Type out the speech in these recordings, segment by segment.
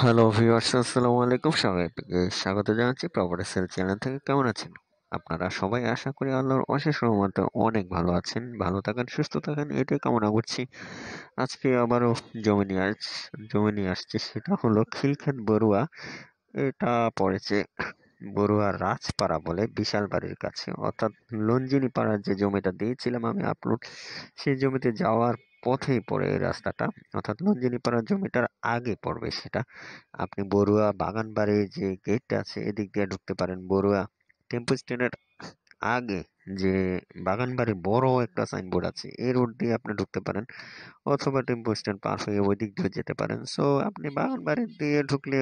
Hello viewers, আসসালামু আলাইকুম। সবাইকে স্বাগত জানাচ্ছি প্রপার্টি সেল চ্যানেল থেকে। কেমন আছেন আপনারা সবাই? আশা করি আল্লাহর অশেষ রহমতে অনেক ভালো আছেন। ভালো থাকেন, সুস্থ থাকেন, এটাই কামনা করছি। আজকে আবারও জমি নিয়ে আসছি, সেটা হলো খিলক্ষেত বড়ুয়া। এটা পড়েছে বড়ুয়া রাজপাড়া বলে, বিশাল বাড়ির কাছে, অর্থাৎ লঞ্জিনী পাড়ার যে জমিটা দিয়েছিলাম আমি আপলোড, সেই জমিতে যাওয়ার পথেই পড়ে এই রাস্তাটা, অর্থাৎ লঞ্জিনী পাড়ার জমিটার আগে পড়বে সেটা। আপনি বড়ুয়া বাগানবাড়ির যে গেটটা আছে এদিক দিয়ে ঢুকতে পারেন। বড়ুয়া টেম্পো স্ট্যান্ডের আগে যে বাগানবাড়ি বড় একটা সাইনবোর্ড আছে, এই রোড দিয়ে আপনি ঢুকতে পারেন, অথবা টেম্পো স্ট্যান্ড পার হয়ে ওই দিক দিয়ে যেতে পারেন। সো আপনি বাগানবাড়ি দিয়ে ঢুকলে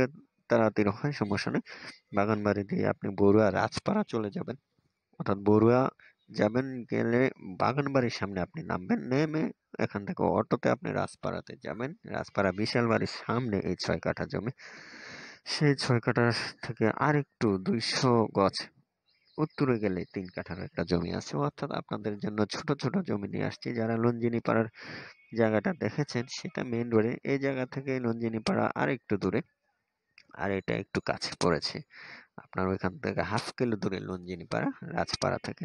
তাড়াতাড়ি হয়, সমস্যা নেই। বাগানবাড়ি দিয়ে আপনি বড়ুয়া রাজপাড়া চলে যাবেন, অর্থাৎ বড়ুয়া যাবেন, গেলে বাগানবাড়ির সামনে আপনি নামবেন, নেমে এখান থেকে অটোতে আপনি রাজপাড়াতে যাবেন। রাজপাড়া বিশাল বাড়ির সামনে এই 6 কাঠা জমি। সেই 6 কাঠা থেকে আরেকটু 200 গজ উত্তরে গেলে 3 কাঠার একটা জমি আছে। অর্থাৎ আপনাদের জন্য ছোট ছোট জমি নিয়ে আসছি। যারা লঞ্জিনী পাড়ার জায়গাটা দেখেছেন সেটা মেইন রোডে, এই জায়গা থেকে লঞ্জিনী পাড়া আর একটু দূরে, আর এটা একটু কাছে পড়েছে। আপনার ওইখান থেকে হাফ কিলো দূরে লঞ্জিনী পাড়া, রাজপাড়া থেকে।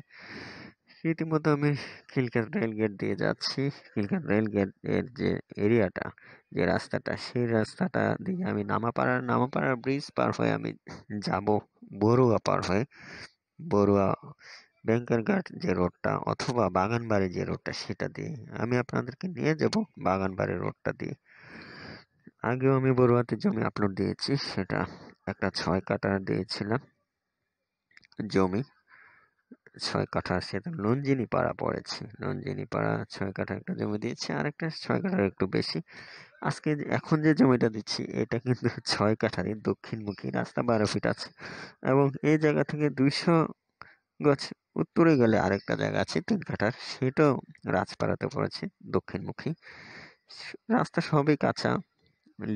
রীতিমতো আমি খিলক্ষেত রেল গেট দিয়ে যাচ্ছি। খিলক্ষেত রেল গেট এর যে এরিয়াটা, যে রাস্তাটা, সেই রাস্তাটা দিয়ে আমি নামাপাড়ার ব্রিজ পার হয়ে আমি যাব বড়ুয়া পার হয়ে। বড়ুয়া ব্যাংকের ঘাট যে রোডটা, অথবা বাগানবাড়ি যে রোডটা, সেটা দিয়ে আমি আপনাদেরকে নিয়ে যাব, বাগানবাড়ি রোডটা দিয়ে। আগেও আমি বড়ুয়াতে জমি আপলোড দিয়েছি, সেটা একটা 6 কাঠা দিয়েছিলাম জমি। 6 কাঠা, সেটা লঞ্জিনী পাড়া পড়েছে। লঞ্জিনী পাড়া 6 কাঠা একটা জমি দিয়েছি, আর একটা 6 কাঠার একটু বেশি। এখন যে জমিটা দিচ্ছি এটা কিন্তু 6 কাঠারই দক্ষিণমুখী, রাস্তা 12 ফিট আছে, এবং এই জায়গা থেকে 200 গজ উত্তরে গেলে আরেকটা জায়গা আছে 3 কাঠার, সেটাও রাজপাড়াতে পড়েছে, দক্ষিণমুখী। রাস্তা সবই কাঁচা,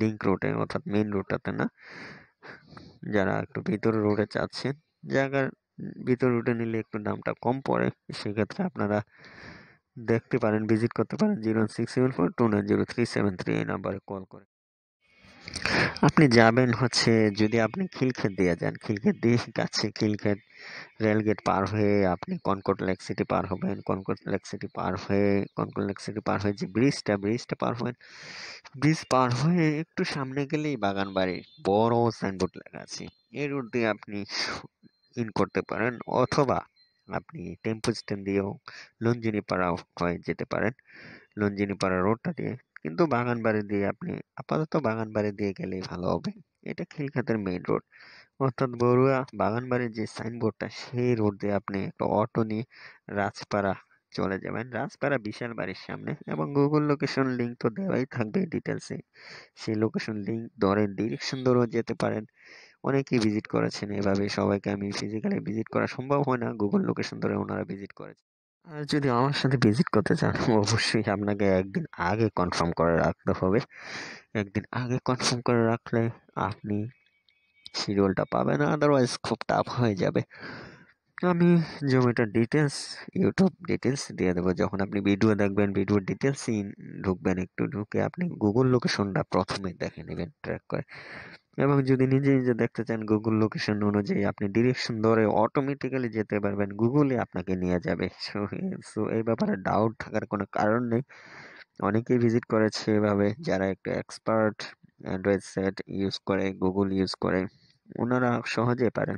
লিংক রোডে, অর্থাৎ মেইন রোডটাতে না। যারা একটু ভিতরে রোডে চাচ্ছেন, জায়গার ভিতর রোডে নিলে একটু দামটা কম পড়ে, সেক্ষেত্রে আপনারা দেখতে পারেন, ভিজিট করতে পারেন 01674290373 এই নাম্বারে কল করে। আপনি যাবেন হচ্ছে, যদি আপনি খিলক্ষেত দিয়ে যান, খিলক্ষেত দিয়ে কাছে, খিলক্ষেত রেলগেট পার হয়ে আপনি কনকট লেক সিটি পার হবেন। কনকট লেক সিটি পার হয়ে যে ব্রিজটা পার হবেন। ব্রিজ পার হয়ে একটু সামনে গেলেই বাগান বাড়ির বড় সাইনবোর্ড লেখা আছে। এই রুট দিয়ে আপনি ইন করতে পারেন, অথবা আপনি টেম্পো স্ট্যান্ড দিয়েও লঞ্জিনী পাড়া হয়ে যেতে পারেন, লঞ্জিনী পাড়া রোডটা দিয়ে। কিন্তু বাগানবাড়ি দিয়ে আপনি আপাতত বাগানবাড়ি দিয়ে গেলেই ভালো হবে। এটা খিলক্ষেতের মেইন রোড, অর্থাৎ বড়ুয়া বাগানবাড়ির যে সাইনবোর্ডটা, সেই রোড দিয়ে আপনি একটা অটো নিয়ে রাজপাড়া চলে যাবেন। রাজপাড়া বিশাল বাড়ির সামনে, এবং গুগল লোকেশন লিঙ্ক তো দেওয়াই থাকবে ডিটেলসে। সেই লোকেশন লিঙ্ক ধরে ডিরেকশন ধরেও যেতে পারেন। অনেকেই ভিজিট করেছেন এভাবে, সবাইকে আমি ফিজিক্যালি ভিজিট করা সম্ভব হয় না, গুগল লোকেশন ধরে ওনারা ভিজিট করেছেন। আর যদি আমার সাথে ভিজিট করতে চান, অবশ্যই আপনাকে একদিন আগে কনফার্ম করে রাখতে হবে। একদিন আগে কনফার্ম করে রাখলে আপনি শিডিউলটা পাবেন, আদারওয়াইজ খুব টাফ হয়ে যাবে। আমি জমিটার ডিটেলস, ইউটিউব ডিটেলস দিয়ে দেবো। যখন আপনি ভিডিও দেখবেন, ভিডিওর ডিটেলস ঢুকবেন, একটু ঢুকে আপনি গুগল লোকেশনটা প্রথমে দেখে নেবেন ট্র্যাক করে। এবং যদি নিজে নিজে দেখতে চান, গুগল লোকেশন অনুযায়ী আপনি ডিরেকশন ধরে অটোমেটিক্যালি যেতে পারবেন, গুগলে আপনাকে নিয়ে যাবে। সো এই ব্যাপারে ডাউট থাকার কোনো কারণ নেই। অনেকেই ভিজিট করেছে এভাবে, যারা একটু এক্সপার্ট, অ্যান্ড্রয়েড সেট ইউজ করে, গুগল ইউজ করে, ওনারা সহজে পারেন।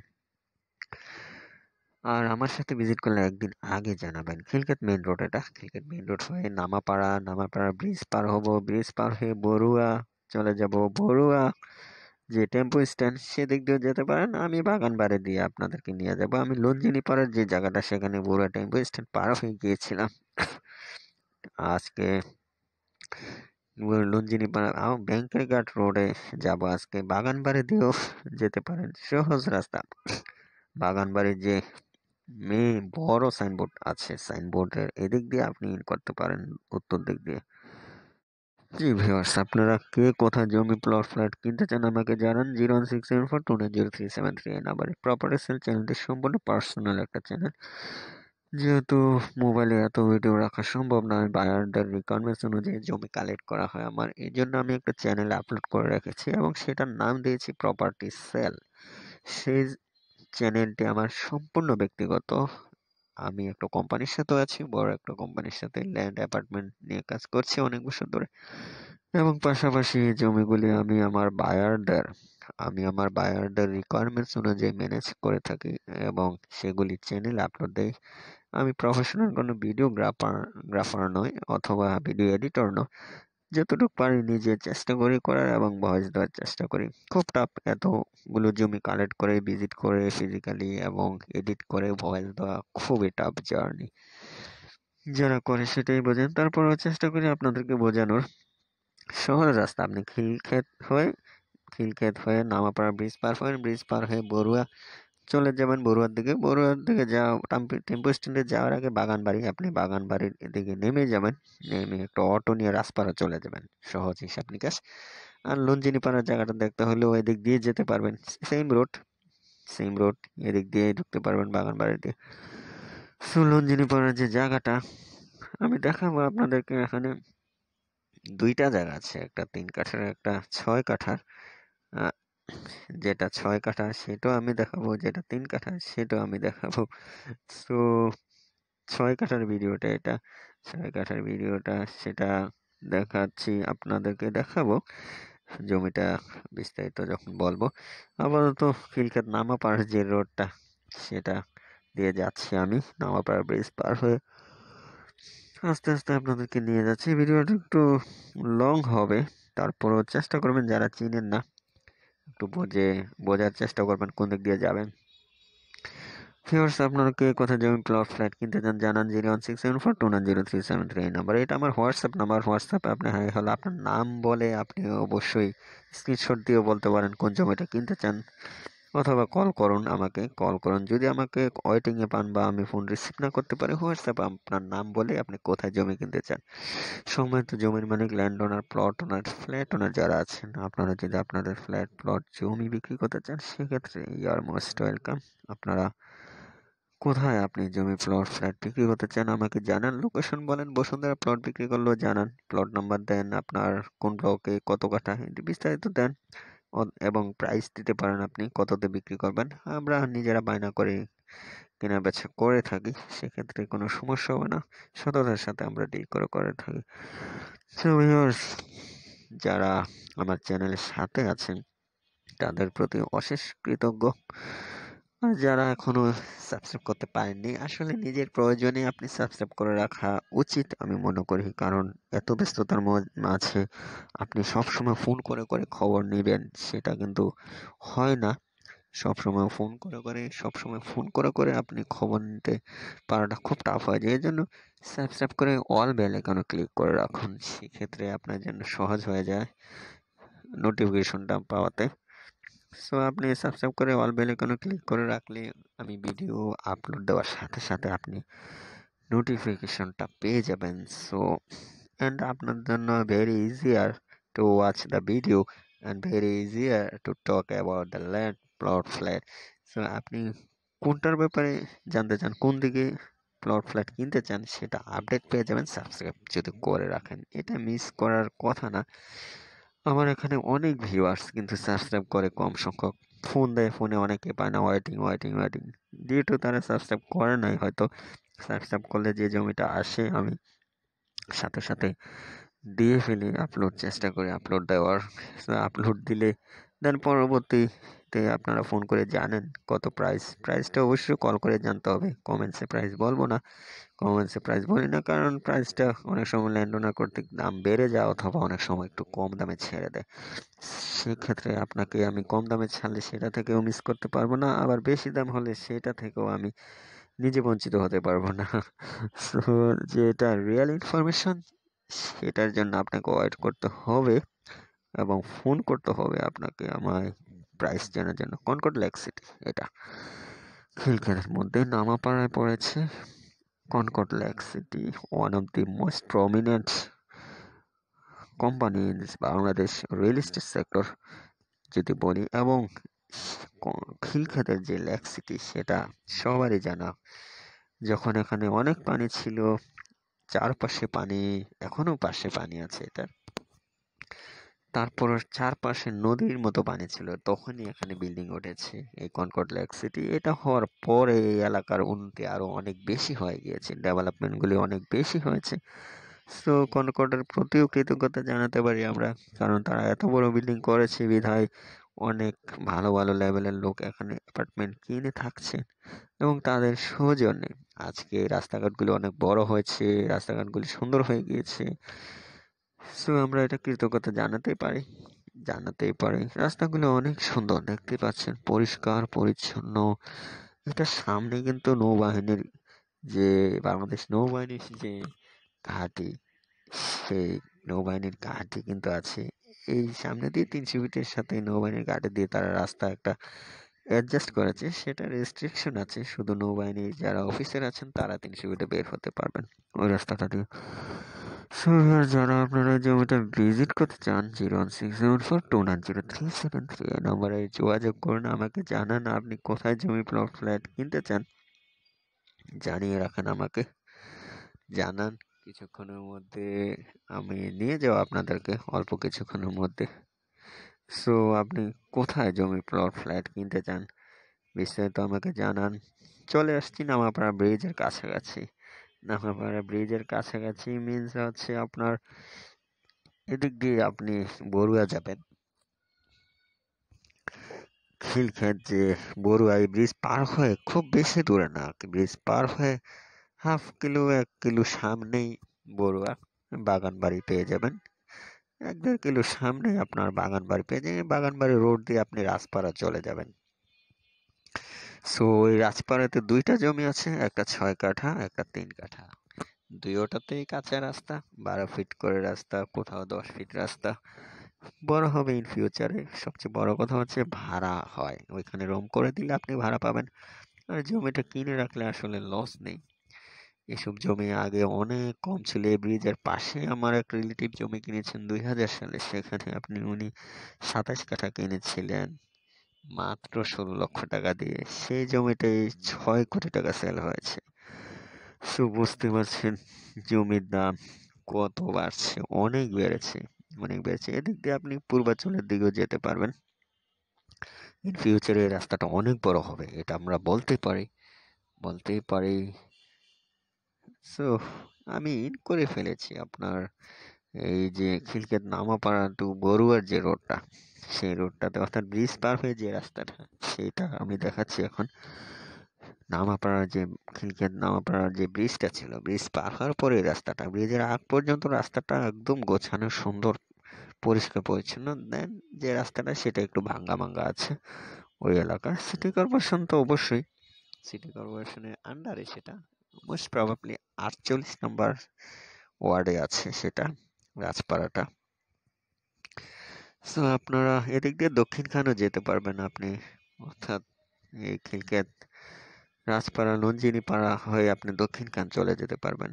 আর আমার সাথে ভিজিট করলে একদিন আগে জানাবেন। খিলক্ষেত মেইন রোড, এটা খিলক্ষেত মেইন রোড হয়ে নামাপাড়া ব্রিজ পার হব, ব্রিজ পার হয়ে বড়ুয়া চলে যাব। বড়ুয়া যে টেম্পো স্ট্যান্ড, সেদিক দিয়ে যেতে পারেন। আমি বাগানবাড়ি দিয়ে আপনাদেরকে নিয়ে যাব। আমি লঞ্জিনী পাড়ার যে জায়গাটা, সেখানে বড়ুয়া টেম্পো স্ট্যান্ড পার হয়ে গিয়েছিলাম আজকে। লঞ্জিনী পাড়া ব্যাংকের ঘাট রোডে যাব আজকে। বাগানবাড়ি দিয়েও যেতে পারেন, সহজ রাস্তা। বাগানবাড়ির যে বড় সাইনবোর্ড আছে, সাইনবোর্ডের এদিক দিয়ে আপনি ইন করতে পারেন, উত্তর দিক দিয়ে। জি ভিউয়ার্স, আপনারা কে কোথায় জমি প্লট ফ্ল্যাট কিনতে চান আমাকে জানান 01674290373 এই নাম্বারে। প্রপার্টি সেল চ্যানেলটি সম্পূর্ণ পার্সোনাল একটা চ্যানেল। যেহেতু মোবাইলে এত ভিডিও রাখা সম্ভব না, বায়ারদের রিকোয়ারমেন্টস অনুযায়ী জমি কালেক্ট করা হয় আমার। এই জন্য আমি একটা চ্যানেলে আপলোড করে রেখেছি এবং সেটার নাম দিয়েছি প্রপার্টি সেল। সেই চ্যানেলটি আমার সম্পূর্ণ ব্যক্তিগত। আমি একটা কোম্পানির সাথেও আছি, বড় একটা কোম্পানির সাথে ল্যান্ড অ্যাপার্টমেন্ট নিয়ে কাজ করছি অনেক বছর ধরে। এবং পাশাপাশি এই জমিগুলি আমি আমার বায়ারদের রিকোয়ারমেন্টস অনুযায়ী ম্যানেজ করে থাকি এবং সেগুলি চ্যানেলে আপলোড দেই। আমি প্রফেশনাল কোনো গ্রাফার নই অথবা ভিডিও এডিটর নই। যতটুকু পারি নিজে চেষ্টা করি করার এবং ভয়েস দেওয়ার চেষ্টা করি। খুব টাফ এতগুলো জমি কালেক্ট করে, ভিজিট করে ফিজিক্যালি এবং এডিট করে ভয়েস দেওয়া খুবই টাফ জার্নি। যারা করে সেটাই বোঝেন। তারপরেও চেষ্টা করি আপনাদেরকে বোঝানোর। সহজ রাস্তা, আপনি খিলক্ষেত হয়ে নামাপাড়া ব্রিজ পার হবেন, ব্রিজ পার হয়ে বড়ুয়া চলে যাবেন। বড়ুয়ার দিকে টেম্পো স্ট্যান্ডে যাওয়ার আগে বাগানবাড়ি, আপনি বাগানবাড়ির এদিকে নেমে যাবেন। নেমে একটা অটো নিয়ে রাজপাড়া চলে যাবেন। সহজ হিসাব নিকাশ। আর লঞ্জিনী পাড়ার জায়গাটা দেখতে হলেও এদিক দিয়ে যেতে পারবেন। সেম রোড এদিক দিয়ে ঢুকতে পারবেন বাগানবাড়ি দিয়ে। সো লঞ্জিনী পাড়ার যে জায়গাটা আমি দেখাবো আপনাদেরকে, এখানে দুইটা জায়গা আছে, একটা 3 কাঠার, একটা 6 কাঠার। আহ, যেটা 6 কাঠা সেটাও আমি দেখাবো, যেটা 3 কাঠা সেটাও আমি দেখাবো। সো 6 কাঠার ভিডিওটা সেটা দেখাচ্ছি, আপনাদেরকে দেখাবো জমিটা বিস্তারিত যখন বলবো। আপাতত খিলক্ষেত নামাপাড়ার যে রোডটা সেটা দিয়ে যাচ্ছি আমি, নামাপাড়া ব্রিজ পার হয়ে আস্তে আস্তে আপনাদেরকে নিয়ে যাচ্ছি। ভিডিওটা একটু লং হবে, তারপরও চেষ্টা করবেন যারা চিনেন না একটু বোঝার চেষ্টা করবেন কোন দিক দিয়ে যাবেন। ভিউয়ার্স, আপনারা কে কোথায় জমি প্লট ফ্ল্যাট কিনতে চান জানান 01674290373 এই নাম্বার। এটা আমার হোয়াটসঅ্যাপ নাম্বার। হোয়াটসঅ্যাপে আপনি হাই হলো আপনার নাম বলে আপনি অবশ্যই স্ক্রিনশট দিয়েও বলতে পারেন কোন জমিটা কিনতে চান, অথবা কল করুন। যদি আমাকে ওয়েটিংয়ে পান বা আমি ফোন রিসিভ না করতে পারি, হোয়াটসঅ্যাপে আপনার নাম বলে আপনি কোথায় জমি কিনতে চান। সম্মানিত জমির মালিক, ল্যান্ড ওনার, প্লট ওনার, ফ্ল্যাট ওনার যারা আছেন, আপনারা যদি আপনাদের ফ্ল্যাট, প্লট, জমি বিক্রি করতে চান সেক্ষেত্রে ইউ আর মোস্ট ওয়েলকাম। আপনারা কোথায় আপনি জমি, প্লট, ফ্ল্যাট বিক্রি করতে চান আমাকে জানান। লোকেশন বলেন, বসুন্ধরা প্লট বিক্রি করলেও জানান। প্লট নাম্বার দেন, আপনার কোন ব্লকে কত কাঠা, এটি বিস্তারিত দেন এবং প্রাইস দিতে পারেন আপনি কততে বিক্রি করবেন। আমরা নিজেরা বায়না করে কেনা বেচা করে থাকি, সেক্ষেত্রে কোনো সমস্যা হবে না। সততার সাথে আমরা ডিল করে থাকি। সো ভিউয়ার্স, যারা আমার চ্যানেলের সাথে আছেন তাদের প্রতি অশেষ কৃতজ্ঞ। আর যারা এখনো সাবস্ক্রাইব করতে পারেননি, আসলে নিজের প্রয়োজনে আপনি সাবস্ক্রাইব করে রাখা উচিত আমি মনে করি। কারণ এত ব্যস্ততার মাঝে আপনি সবসময় ফোন করে খবর নেবেন সেটা কিন্তু হয় না। সবসময় ফোন করে আপনি খবর নিতে পারাটা খুব টাফ হয়ে যায়। এই জন্য সাবস্ক্রাইব করে অল বেল আইকনে ক্লিক করে রাখুন, সেক্ষেত্রে আপনার জন্য সহজ হয়ে যায় নোটিফিকেশনটা পাওয়াতে। সো আপনি সাবস্ক্রাইব করে অল বেল আইকনে ক্লিক করে রাখলে আমি ভিডিও আপলোড দেওয়ার সাথে সাথে আপনি নোটিফিকেশনটা পেয়ে যাবেন। সো অ্যান্ড আপনার জন্য very easier to watch the video and very easier to talk about the land, plot, flat. So আপনি কোনটার ব্যাপারে জানতে চান, কোন দিকে প্লট, ফ্ল্যাট কিনতে চান, সেটা আপডেট পেয়ে যাবেন সাবস্ক্রাইব যদি করে রাখেন। এটা মিস করার কথা না। আমার এখানে অনেক ভিউয়ার্স কিন্তু সাবস্ক্রাইব করে কম সংখ্যক। ফোন দেয়, ফোনে অনেকে পায় না, ওয়েটিং ডিউ টু তারা সাবস্ক্রাইব করে নাই হয়তো। সাবস্ক্রাইব করলে যে জমিটা আসে আমি সাথে সাথে দিয়ে ফেলি, চেষ্টা করি আপলোড দেওয়ার। আপলোড দিলে দেন পরবর্তীতে আপনারা ফোন করে জানেন কত প্রাইসটা অবশ্যই কল করে জানতে হবে। কমেন্টসে প্রাইস বলবো না, কমেন্টসে প্রাইস বলি না, কারণ প্রাইসটা অনেক সময় ল্যান্ডওনার কর্তৃক দাম বেড়ে যায় অথবা অনেক সময় একটু কম দামে ছেড়ে দেয়। সেক্ষেত্রে আপনাকে আমি কম দামে ছাড়লে সেটা থেকেও মিস করতে পারবো না, আবার বেশি দাম হলে সেটা থেকেও আমি নিজে বঞ্চিত হতে পারবো না। সো যেটা রিয়েল ইনফরমেশন সেটার জন্য আপনাকে ওয়েট করতে হবে এবং ফোন করতে হবে আপনাকে আমায় প্রাইস জানার জন্য। কনকর্ড লেক সিটি, এটা খিলক্ষেতের মধ্যে নামাপাড়ায় পড়েছে। Concord lake city, one of the most prominent company in Bangladesh real estate sector যদি বলি। এবং খিলক্ষেতের যে লেক সিটি সেটা সবারই জানা, যখন এখানে অনেক পানি ছিল, চারপাশে পানি, এখনো পাশে পানি আছে এটার। তারপর চারপাশে নদীর মতো পানি ছিল, তখনই এখানে বিল্ডিং উঠেছে এই কনকর্ড লেক সিটি। এটা হওয়ার পরে এই এলাকার উন্নতি আরো অনেক বেশি হয়ে গিয়েছে, ডেভেলপমেন্টগুলি অনেক বেশি হয়েছে। সো কনকর্ডের প্রতিও কৃতজ্ঞতা জানাতে পারি আমরা, কারণ তারা এত বড় বিল্ডিং করেছে বিধায় অনেক ভালো ভালো লেভেলের লোক এখানে অ্যাপার্টমেন্ট কিনে থাকছে, এবং তাদের সৌজন্যে আজকে রাস্তাঘাটগুলি অনেক বড় হয়েছে, রাস্তাঘাটগুলি সুন্দর হয়ে গিয়েছে। সো আমরা এটা কৃতজ্ঞতা জানাতেই পারি। রাস্তাগুলো অনেক সুন্দর, দেখতে পাচ্ছেন, পরিষ্কার পরিচ্ছন্ন। এটার সামনে কিন্তু নৌবাহিনীর যে বাংলাদেশ নৌবাহিনীর যে ঘাঁটি, সেই নৌবাহিনীর ঘাঁটি কিন্তু আছে। এই সামনে দিয়ে 300 ফিটের সাথে নৌবাহিনীর ঘাঁটি দিয়ে তারা রাস্তা একটা অ্যাডজাস্ট করেছে, সেটা রেস্ট্রিকশন আছে, শুধু নৌবাহিনীর যারা অফিসার আছেন তারা 300 ফিটে বের হতে পারবেন ওই রাস্তাটা দিয়ে। সো যারা আপনারা এই জমিটা ভিজিট করতে চান, 01674290373 এই নম্বরে যোগাযোগ করুন, আমাকে জানান আপনি কোথায় জমি প্লট ফ্ল্যাট কিনতে চান, জানিয়ে রাখেন আমাকে, জানান। কিছুক্ষণের মধ্যে আমি নিয়ে যাব আপনাদেরকে, অল্প কিছুক্ষণের মধ্যে। সো আপনি কোথায় জমি প্লট ফ্ল্যাট কিনতে চান বিস্তারিত আমাকে জানান। চলে আসছি নামাপাড়া ব্রিজের কাছাকাছি। নামাপাড়া ব্রিজের কাছাকাছি মিন্স হচ্ছে আপনার এদিক দিয়ে আপনি বরুয়া যাবেন, খিলক্ষেত যে বরুয়া, এই ব্রিজ পার হয়ে খুব বেশি দূরে না, ব্রিজ পার হয়ে 1.5 কিলো 1 কিলো সামনেই বরুয়া বাগানবাড়ি পেয়ে যাবেন। 1-1.5 কিলো সামনে আপনার বাগানবাড়ি পেয়ে যাবেন। বাগানবাড়ি রোড দিয়ে আপনি রাজপাড়া চলে যাবেন। সো ওই রাজপাড়াতে দুইটা জমি আছে, একটা 6 কাঠা, একটা 3 কাঠা। দুইটাতেই কাঁচা রাস্তা, 12 ফিট করে রাস্তা, কোথাও 10 ফিট রাস্তা। বড় হবে ইন ফিউচারে। সবচেয়ে বড় কথা হচ্ছে ভাড়া হয়, ওইখানে রুম করে দিলে আপনি ভাড়া পাবেন। আর জমিটা কিনে রাখলে আসলে লস নেই। এসব জমি আগে অনেক কম ছিল। এই ব্রিজের পাশে আমার এক রিলেটিভ জমি কিনেছেন 2000 সালে, সেখানে উনি 27 কাঠা কিনেছিলেন মাত্র 16 লক্ষ টাকা দিয়ে। সেই জমিটাই 6 কোটি টাকা সেল হয়েছে। সো বুঝতে পারছেন জমির দাম কত বাড়ছে, অনেক বেড়েছে। এদিক দিয়ে আপনি পূর্বাঞ্চলের দিকেও যেতে পারবেন। ইন ফিউচারে এই রাস্তাটা অনেক বড় হবে, এটা আমরা বলতেই পারি। সো আমি ইন করে ফেলেছি আপনার এই যে খিলক্ষেত নামাপাড়া টু বরুয়ার যে রোডটা, সেই রোডটাতে, অর্থাৎ ব্রিজ পার হয়ে যে রাস্তাটা, সেটা আমি দেখাচ্ছি এখন। খিলক্ষেত নামাপাড়ার যে ব্রিজটা ছিল, ব্রিজ পার হওয়ার পরে এই রাস্তাটা, ব্রিজের আগ পর্যন্ত রাস্তাটা একদম গোছানো, সুন্দর, পরিষ্কার পরিচ্ছন্ন। দেন যে রাস্তাটা সেটা একটু ভাঙ্গা ভাঙ্গা আছে ওই এলাকার। সিটি কর্পোরেশন তো অবশ্যই, সিটি কর্পোরেশনের আন্ডারে সেটা, মোস্ট প্রবাবলি 48 নম্বর ওয়ার্ডে আছে সেটা, রাজপাড়াটা। সো আপনারা এদিক দিয়ে দক্ষিণ খানও যেতে পারবেন আপনি, অর্থাৎ এই খিলক্ষেত রাজপাড়া নঞ্জিনী পাড়া হয়ে আপনি দক্ষিণ খান চলে যেতে পারবেন।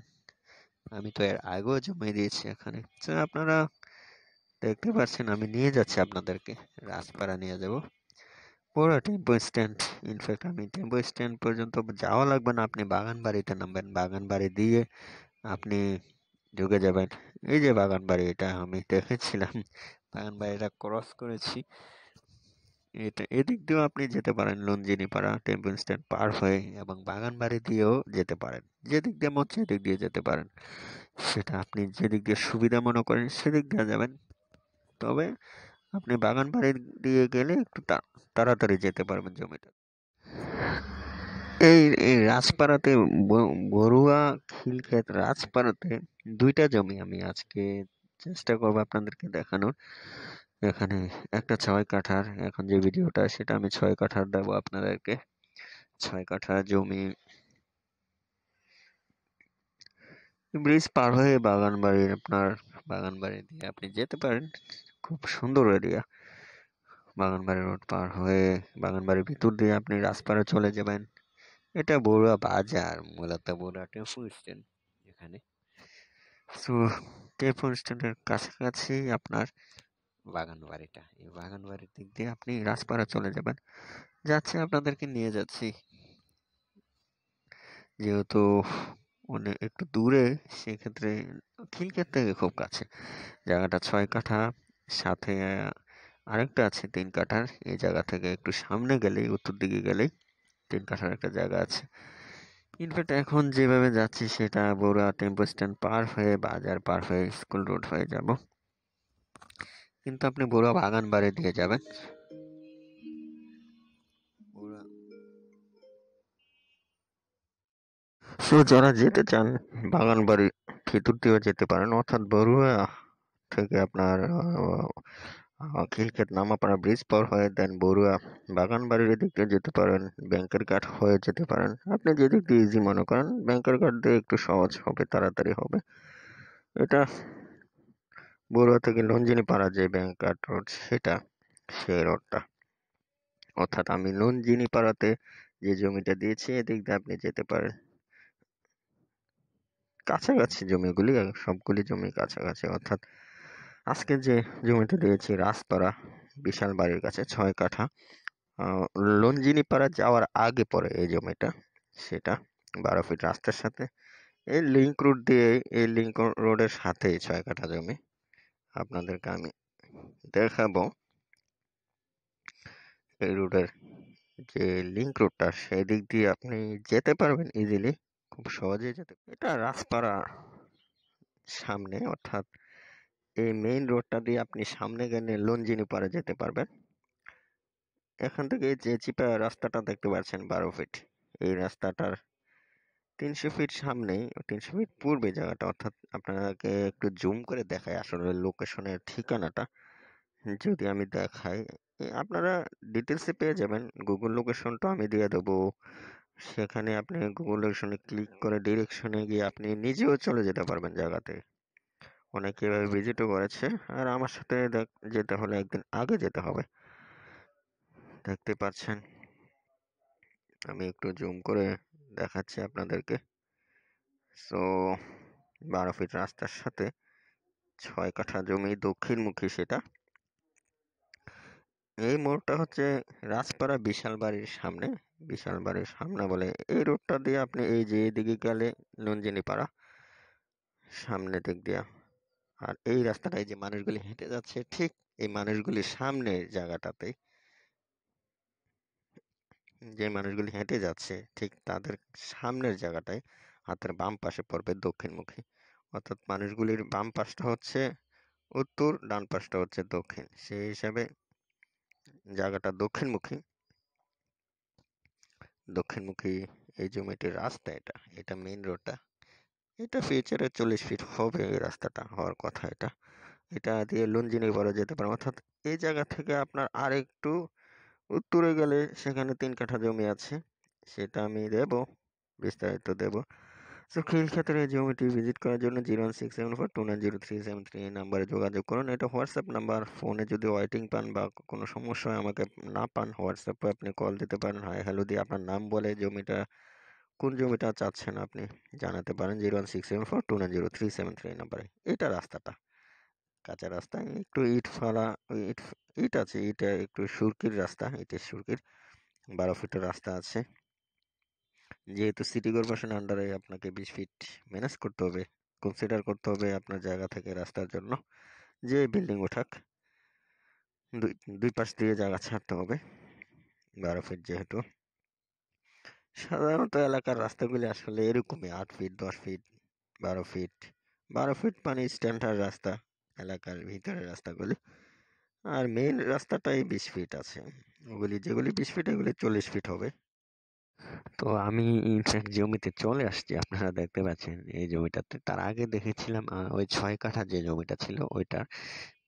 আমি তো এর আগেও জমিয়ে দিয়েছি এখানে। তো আপনারা দেখতে পাচ্ছেন আমি নিয়ে যাচ্ছি আপনাদেরকে, রাজপাড়া নিয়ে যাব, পুরো টেম্পো স্ট্যান্ড। ইনফ্যাক্ট আমি টেম্পো স্ট্যান্ড পর্যন্ত যাওয়া লাগবে না, আপনি বাগানবাড়িতে নামবেন, বাগানবাড়ি দিয়ে আপনি ঢুকে যাবেন। এই যে বাগানবাড়ি, এটা আমি দেখেছিলাম, বাগানবাড়িটা ক্রস করেছি। এটা এদিক দিয়েও আপনি যেতে পারেন, লঞ্জিনী পাড়া টেম্পল স্ট্যান্ড পার হয়ে, এবং বাগানবাড়ি দিয়েও যেতে পারেন। যেদিক দিয়ে মন চায় সেদিক দিয়ে যেতে পারেন, সেটা আপনি যেদিক দিয়ে সুবিধা মনে করেন সেদিক দিয়ে যাবেন। তবে আপনি বাগানবাড়ি দিয়ে গেলে একটু তাড়াতাড়ি যেতে পারবেন জমিটা। এই এই রাজপাড়াতে, বরুয়া খিলক্ষেত রাজপাড়াতে দুইটা জমি আমি আজকে চেষ্টা করবো আপনাদেরকে দেখানোর। এখানে একটা 6 কাঠার, এখন যে ভিডিওটা সেটা আমি 6 কাঠার দেবো আপনাদেরকে। 6 কাঠা জমি ব্রিজ পার হয়ে বাগানবাড়ি দিয়ে আপনি যেতে পারেন। খুব সুন্দর এরিয়া। বাগানবাড়ি রোড পার হয়ে বাগানবাড়ির ভিতর দিয়ে আপনি রাজপাড়া চলে যাবেন। এটা বড়ুয়া বাজার, মূলত বড়ুয়া টেম্পো স্ট্যান্ড এখানে। সো টেম্পো স্ট্যান্ডের কাছাকাছি আপনার বাগানবাড়িটা, এই বাগানবাড়ির দিক দিয়ে আপনি রাজপাড়া চলে যাবেন। আপনাদেরকে নিয়ে যাচ্ছি। যেহেতু অনেক একটু দূরে, সেক্ষেত্রে খিলক্ষেত থেকে খুব কাছে। জায়গাটা 6 কাঠা, সাথে আরেকটা আছে 3 কাঠার। এই জায়গা থেকে একটু সামনে গেলেই, উত্তর দিকে গেলেই 3 কাঠার একটা জায়গা আছে। ইনফ্যাক্ট এখন যেভাবে যাচ্ছি সেটা বড়ুয়া টেম্পো স্ট্যান্ড পার হয়ে, বাজার পার হয়ে, স্কুল রোড হয়ে যাব। কিন্তু আপনি বড়ুয়া বাগান বাড়ি দিয়ে যাবেন। সো যারা যেতে চান বাগান বাড়ির ভিতর দিয়েও যেতে পারেন, অর্থাৎ বড়ুয়া থেকে আপনার খিলক্ষেত নামাপাড়া ব্রিজ পার হয়ে দেন বড়ুয়া বাগান বাড়ির দিক দিয়ে যেতে পারেন, ব্যাংকের ঘাট হয়ে যেতে পারেন। আপনি যেদিক দিয়ে ইজি মনে করেন, ব্যাংকের ঘাট দিয়ে একটু সহজ হবে, তাড়াতাড়ি হবে। এটা বড়ুয়া থেকে লঞ্জিনী পাড়া যে ব্যাংক ঘাট রোড, সেটা সেই রোডটা। অর্থাৎ আমি লঞ্জিনী পাড়াতে যে জমিটা দিয়েছি, এদিক দিয়ে আপনি যেতে পারেন। কাছাকাছি জমিগুলি, সবগুলি জমি কাছাকাছি। অর্থাৎ আজকে যে জমিটা দিয়েছি রাজপাড়া বিশাল বাড়ির কাছে 6 কাঠা, লঞ্জিনী পাড়া যাওয়ার আগে পরে এই জমিটা, সেটা 12 ফিট রাস্তার সাথে এই লিংক রোড দিয়ে, এই লিংক রোডের সাথেই 6 কাঠা জমি। আপনাদেরকে আমি দেখাবো এই রোডের যে লিংক রোডটা, সেই দিক দিয়ে আপনি যেতে পারবেন ইজিলি, খুব সহজেই যেতে। এটা রাজপাড়া সামনে, অর্থাৎ এই মেইন রোডটা দিয়ে আপনি সামনে গেলে লঞ্জিনী পাড়ে যেতে পারবেন। এখান থেকে যে চিপা রাস্তাটা দেখতে পাচ্ছেন 12 ফিট, এই রাস্তাটার 300 ফিট সামনেই, 300 ফিট পূর্বে জায়গাটা। অর্থাৎ আপনাকে একটু জুম করে দেখাই আসলে লোকেশনের ঠিকানাটা। যদি আমি দেখাই, আপনারা ডিটেলসে পেয়ে যাবেন। গুগল লোকেশনটা আমি দিয়ে দেবো। সেখানে আপনি গুগল লোকেশনে ক্লিক করে ডিরেকশনে গিয়ে আপনি নিজেও চলে যেতে পারবেন জায়গাতে। অনেকে এভাবে ভিজিটও করেছে। আর আমার সাথে যেতে হলে একদিন আগে যেতে হবে। দেখতে পাচ্ছেন, আমি একটু জুম করে দেখাচ্ছি আপনাদেরকে। সো 12 ফিট রাস্তার সাথে 6 কাঠা জমি দক্ষিণমুখী সেটা। এই মোড়টা হচ্ছে রাজপাড়া বিশাল বাড়ির সামনে। বিশাল বাড়ির সামনে বলে এই রোডটা দিয়ে আপনি এই যে এদিকে গেলে লঞ্জিনী পাড়া সামনে দিক দিয়া। আর এই রাস্তাটায় যে মানুষগুলি হেঁটে যাচ্ছে, ঠিক এই মানুষগুলির সামনের জায়গাটাতে, যে মানুষগুলি হেঁটে যাচ্ছে ঠিক তাদের সামনের জায়গাটায় হাতের বাম পাশে পড়বে দক্ষিণমুখী। অর্থাৎ মানুষগুলির বাম পাশটা হচ্ছে উত্তর, ডান পাশটা হচ্ছে দক্ষিণ। সেই হিসাবে জায়গাটা দক্ষিণমুখী। দক্ষিণমুখী এই জমিটির রাস্তা, এটা এটা মেইন রোডটা। এটা ফিউচারে 40 ফিট হবে, এই রাস্তাটা হওয়ার কথা। এটা এটা দিয়ে লঞ্জিনী পাড়া যেতে পারে। অর্থাৎ এই জায়গা থেকে আপনার আর একটু উত্তরে গেলে সেখানে 3 কাঠা জমি আছে, সেটা আমি দেব, বিস্তারিত দেব। সো খিলক্ষেতের এই জমিটি ভিজিট করার জন্য 01674290373 এই নাম্বারে যোগাযোগ করুন। এটা হোয়াটসঅ্যাপ নাম্বার। ফোনে যদি ওয়েটিং পান বা কোনো সমস্যা হয়, আমাকে না পান, হোয়াটসঅ্যাপে আপনি কল দিতে পারেন। হাই হ্যালো দিয়ে আপনার নাম বলে জমিটা, কোন জমিটা চাচ্ছেন আপনি জানাতে পারেন। 01674290373 এই নাম্বারে। এটা রাস্তাটা কাঁচা রাস্তা, একটু ইট ফালা, ইট ইট আছে, ইটা একটু সুরকির রাস্তা, ইটের সুরকির। 12 ফিটের রাস্তা আছে। যেহেতু সিটি কর্পোরেশন আন্ডারে, আপনাকে 20 ফিট ম্যানেজ করতে হবে, কনসিডার করতে হবে আপনার জায়গা থেকে রাস্তার জন্য। যে বিল্ডিং ওঠাক, দুই দুই পাশ দিয়ে জায়গা ছাড়তে হবে। 12 ফিট যেহেতু, সাধারণত এলাকার রাস্তাগুলি আসলে এরকমই, 8 ফিট, 10 ফিট, 12 ফিট। 12 ফিট মানে স্ট্যান্ডার্ড রাস্তা এলাকার ভিতরের রাস্তাগুলি। আর মেইন রাস্তাটাই 20 ফিট আছে। ওগুলি যেগুলি 20 ফিট, এগুলি 40 ফিট হবে। তো আমি ইনফ্যাক্ট জমিতে চলে আসছি, আপনারা দেখতে পাচ্ছেন এই জমিটাতে। তার আগে দেখেছিলাম ওই 6 কাঠা যে জমিটা ছিল, ওইটার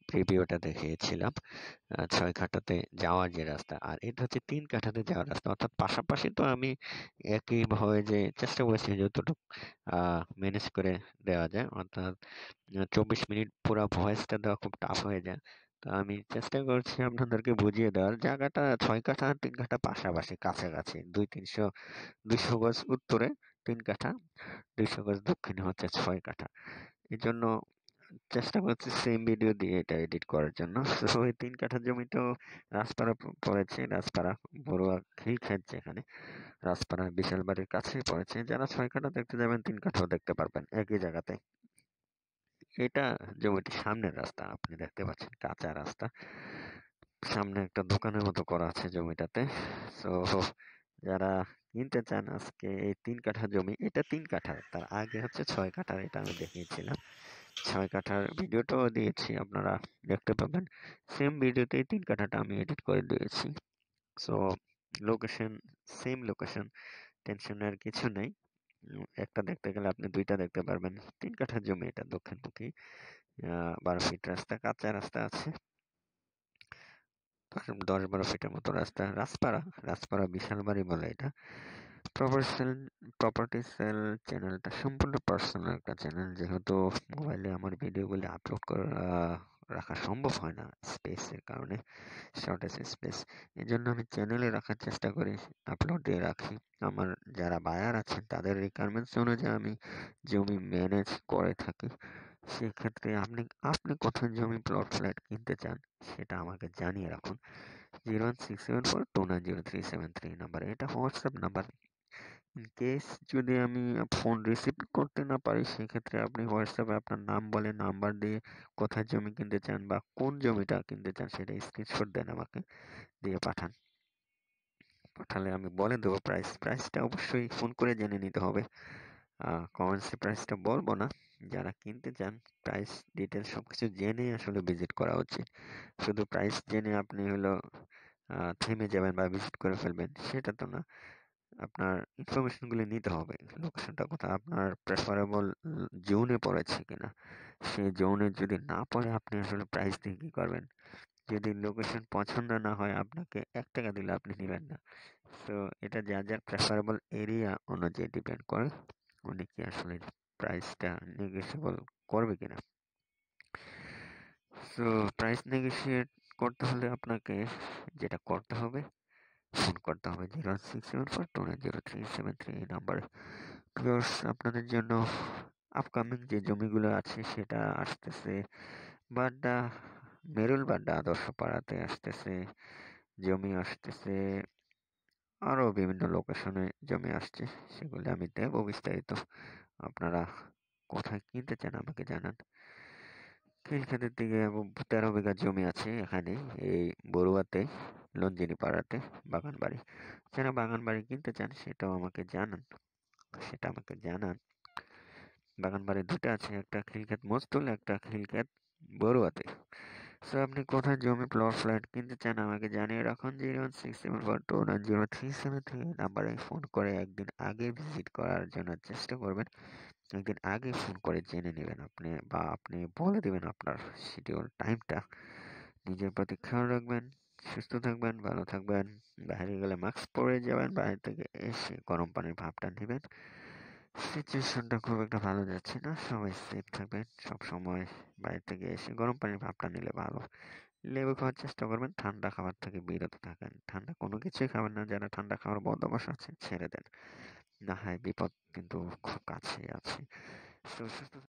প্রিভিউটা দেখিয়েছিলাম। 6 কাঠাতে যাওয়ার যে রাস্তা, আর এটা হচ্ছে 3 কাঠাতে যাওয়ার রাস্তা। অর্থাৎ পাশাপাশি। তো আমি একইভাবে যে চেষ্টা করেছি যতটুকু ম্যানেজ করে দেওয়া যায়। অর্থাৎ 24 মিনিট পুরো ভয়েসটা দেওয়া খুব টাফ হয়ে যায়। তো আমি চেষ্টা করছি আপনাদেরকে বুঝিয়ে দেওয়ার। জায়গাটা 6 কাঠা 3 কাঠা পাশাপাশি, কাছাকাছি, 200 গজ উত্তরে 3 কাঠা, 200 গজ দক্ষিণে হচ্ছে 6 কাঠা। এই জন্য চেষ্টা করছি সেম ভিডিও দিয়ে এটা এডিট করার জন্য। তো ওই 3 কাঠা জমিতেও রাজপাড়া পড়েছে, রাজপাড়া বড়ুয়া খিলক্ষেত যেখানে। রাজপাড়া বিশাল বাড়ির কাছেই পড়েছে। যারা 6 কাঠা দেখতে যাবেন 3 কাঠাও দেখতে পারবেন একই জায়গাতে। এটা জমিটির সামনের রাস্তা, আপনি দেখতে পাচ্ছেন কাঁচা রাস্তা। সামনে একটা দোকানের মতো করা আছে জমিটাতে। সো যারা কিনতে চান আজকে এই 3 কাঠা জমি, এটা 3 কাঠা, তার আগে হচ্ছে 6 কাঠার, এটা আমি দেখিয়েছিলাম। 6 কাঠার ভিডিওটাও দিয়েছি, আপনারা দেখতে পাবেন। সেম ভিডিওতেই 3 কাঠাটা আমি এডিট করে দিয়েছি। সো লোকেশন সেম লোকেশন, টেনশনের কিছু নেই। একটা দেখতে গেলে আপনি দুইটা দেখতে পারবেন। 3 কাঠা জমি, এটা দক্ষিণমুখী। 12 ফিট রাস্তা, কাঁচা রাস্তা আছে। 10-12 ফিটের মতো রাস্তা। রাজপাড়া বিশাল বাড়ি বলে এটা। প্রপার্টি সেল চ্যানেলটা সম্পূর্ণ পার্সোনাল একটা চ্যানেল, যেহেতু মোবাইলে আমার ভিডিওগুলি আপলোড করা রাখা সম্ভব হয় না স্পেসের কারণে, শর্টেজ স্পেস। এই জন্য আমি চ্যানেলে রাখার চেষ্টা করি, আপলোড দিয়ে রাখি। আমার যারা বায়ার আছেন তাদের রিকোয়ারমেন্টস অনুযায়ী আমি জমি ম্যানেজ করে থাকি। সেক্ষেত্রে আপনি আপনি কোথায় জমি প্লট ফ্ল্যাট কিনতে চান সেটা আমাকে জানিয়ে রাখুন। 01674290373 নাম্বার, এটা হোয়াটসঅ্যাপ নাম্বার। ইন কেস যদি আমি ফোন রিসিভ করতে না পারি, সেক্ষেত্রে আপনি হোয়াটসঅ্যাপে আপনার নাম বলে নাম্বার দিয়ে কোথায় জমি কিনতে চান বা কোন জমিটা কিনতে চান সেটা স্ক্রিনশট দেন, আমাকে দিয়ে পাঠান। পাঠালে আমি বলে দেবো প্রাইসটা অবশ্যই ফোন করে জেনে নিতে হবে। কমেন্টসে প্রাইসটা বলবো না। যারা কিনতে চান প্রাইস ডিটেলস সবকিছু জেনে আসলে ভিজিট করা উচিত। শুধু প্রাইস জেনে আপনি হলো থেমে যাবেন বা ভিজিট করে ফেলবেন, সেটা তো না। আপনার ইনফরমেশনগুলি নিতে হবে। লোকেশনটা কোথায়, আপনার প্রেফারেবল জোনে পড়েছে কিনা। সেই জোনে যদি না পড়ে আপনি আসলে প্রাইস দিয়ে কি করবেন। যদি লোকেশন পছন্দ না হয়, আপনাকে 1 টাকা দিলে আপনি নেবেন না। সো এটা যার প্রেফারেবল এরিয়া অনুযায়ী ডিপেন্ড করে উনি কি আসলে প্রাইসটা নেগোশিয়েবল করবে কিনা। সো প্রাইস নেগোশিয়েট করতে হলে আপনাকে যেটা করতে হবে, ফোন করতে হবে 01674290373 এই নাম্বারে। ভিউয়ার্স, আপনাদের জন্য আপকামিং যে জমিগুলো আছে সেটা আসতেছে বাড্ডা, মেরুল বাড্ডা আদর্শ পাড়াতে আসতেছে জমি, আসতেছে আরো বিভিন্ন লোকেশনে জমি আসছে। সেগুলো আমি দেব বিস্তারিত। আপনারা কোথায় কিনতে চান আমাকে জানান। খিলক্ষেতের দিকে 13 বিঘা জমি আছে এখানে, এই বড়ুয়াতে, লঞ্জিনী পাড়াতে, বাগান বাড়ি। যারা বাগান বাড়ি কিনতে চান সেটা আমাকে জানান। বাগান বাড়ি দুটো আছে, একটা খিলক্ষেত মস্তুল, একটা খিলক্ষেত বড়ুয়াতে। সো আপনি কোথায় জমি প্লট ফ্ল্যাট কিনতে চান আমাকে জানিয়ে রাখুন। 01674290373 নাম্বারে ফোন করে একদিন আগে ভিজিট করার জন্য চেষ্টা করবেন। একদিন আগে ফোন করে জেনে নেবেন আপনি, বা আপনি বলে দেবেন আপনার শিডিউল টাইমটা। নিজের প্রতি খেয়াল রাখবেন, সুস্থ থাকবেন, ভালো থাকবেন। বাইরে গেলে মাস্ক পরে যাবেন, বাইরে থেকে এসে গরম পানির ভাপটা নেবেন। সিচুয়েশনটা খুব একটা ভালো যাচ্ছে না, সবাই সেফ থাকবেন। সব সময় বাইরে থেকে এসে গরম পানির ভাপটা নিলে ভালো। লেবু খাওয়ার চেষ্টা করবেন, ঠান্ডা খাবার থেকে বিরত থাকেন। ঠান্ডা কোনো কিছুই খাবেন না, যারা ঠান্ডা খাওয়ার বদ অভ্যাস আছে ছেড়ে দেন, না হয় বিপদ কিন্তু খুব কাছেই আছে। সুস্থ